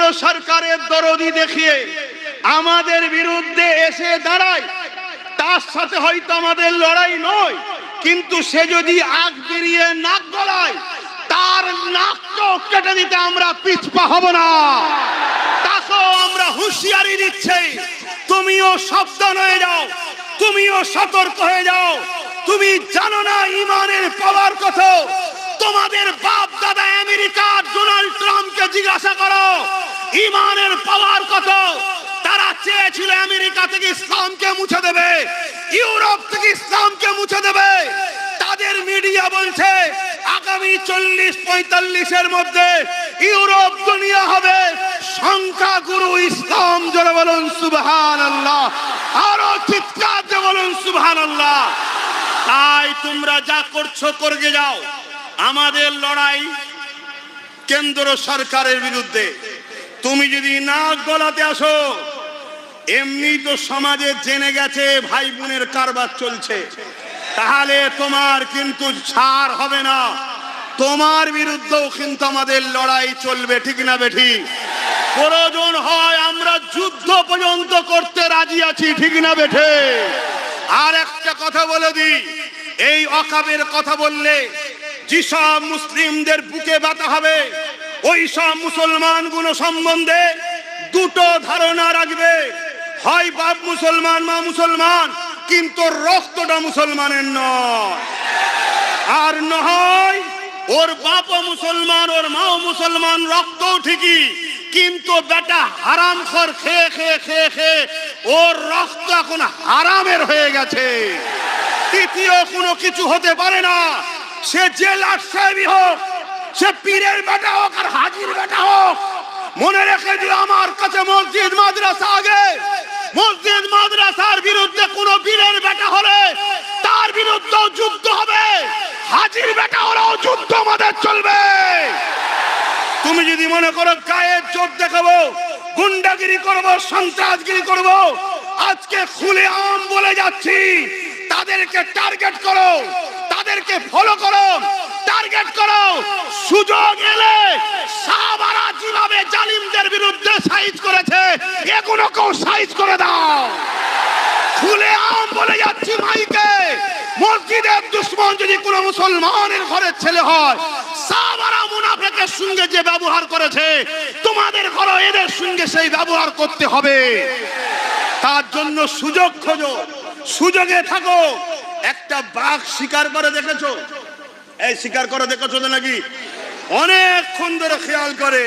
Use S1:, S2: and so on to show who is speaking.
S1: কেন্দ্র সরকারের দরদি দেখিয়ে আমাদের বিরুদ্ধে এসে দাঁড়ায়, তার সাথে হয়তো আমাদের লড়াই নয়, কিন্তু সে যদি আগ বেরিয়ে নাক গলায়, তার নাকটাও কেটে দিতে আমরা পিছপা হব না। তাকেও আমরা হুঁশিয়ারি দিচ্ছি, তুমিও সাবধান হয়ে যাও, তুমিও সতর্ক হয়ে যাও। তুমি জানো না ইমানের পাওয়ার কথা? তোমাদের বাপ দাদা আমেরিকার ডোনাল্ড ট্রাম্পকে জিজ্ঞাসা করো ইমানের পাওয়ার কথা। তারা চেয়েছিল আমেরিকা থেকে ইসলামকে মুছে দেবে, ইউরোপ থেকে ইসলামকে মুছে দেবে। তাদের মিডিয়া বলছে আগামী 40-45 মধ্যে ইউরোপ দুনিয়া হবে সংখ্যাগুরু ইসলাম। জোরে বলুন সুবহানাল্লাহ, আরো চিৎকার দিয়ে বলুন সুবহানাল্লাহ। তাই তোমরা যা করছো করে যাও। আমাদের লড়াই কেন্দ্র সরকারের বিরুদ্ধে। তুমি যদি নাক গলাতে আসো, এমনি তো সমাজে জেনে গেছে ভাই বোনের কারবার চলছে, তাহলে তোমার কিন্তু ছাড় হবে না। তোমার বিরুদ্ধেও কিন্তু আমাদের লড়াই চলবে, ঠিক না বেঠি? প্রয়োজন হয় আমরা যুদ্ধ পর্যন্ত করতে রাজি আছি, ঠিক না বেঠে? আর একটা কথা বলে দিই, এই ওয়াকফের কথা বললে যেসব মুসলিমদের বুকে ব্যথা হবে, ওই সব মুসলমানগুলো সম্বন্ধে দুটো ধারণা রাখবে। হয় বাপ মুসলমান মা মুসলমান, কিন্তু রক্তটা মুসলমানের নয়। আর নয় ওর বাপও মুসলমান ওর মাও মুসলমান, রক্তও ঠিকই, কিন্তু বেটা হারামখোর খেয়ে খেয়ে খেয়ে খেয়ে ওর রক্ত এখন হারামের হয়ে গেছে। তৃতীয় কোনো কিছু হতে পারে না। সে জেলার সাহেবই হোক, সে পীরের বেটা হোক আর হাজির বেটা হোক, মনে রেখে দিও আমার কাছে মসজিদ মাদ্রাসা আগে। মসজিদ মাদ্রাসার বিরুদ্ধে কোন পীরের বেটা হলে তার বিরুদ্ধেও যুদ্ধ হবে, হাজির বেটা হলেও যুদ্ধ আমাদের চলবে। তুমি যদি মনে করো গায়ের জোর দেখাবো, গুন্ডাগিরি করব, সন্ত্রাসগিরি করব, আজকে খুলে আম বলে যাচ্ছি, তাদেরকে টার্গেট করো, তাদেরকে ফলো করো, টার্গেট করো। সুযোগ এলে সাহাবারা যেভাবে জালিমদের বিরুদ্ধে সাইজ করেছে, এগুলোকেও সাইজ করে দাও। খুলে আম বলে যাচ্ছি মাইকে, মসজিদের দুশমন যদি কোনো মুসলমানের ঘরের ছেলে হয়, সাহাবারা মুনাফিকের সঙ্গে যে ব্যবহার করেছে, তোমাদের ঘরে এদের সঙ্গে সেই ব্যবহার করতে হবে। তার জন্য সুযোগ খোঁজো, সুযোগে থাকো। একটা বাঘ শিকার করে দেখেছো? এই শিকার করে দেখেছো নাকি? অনেকক্ষণ ধরে খেয়াল করে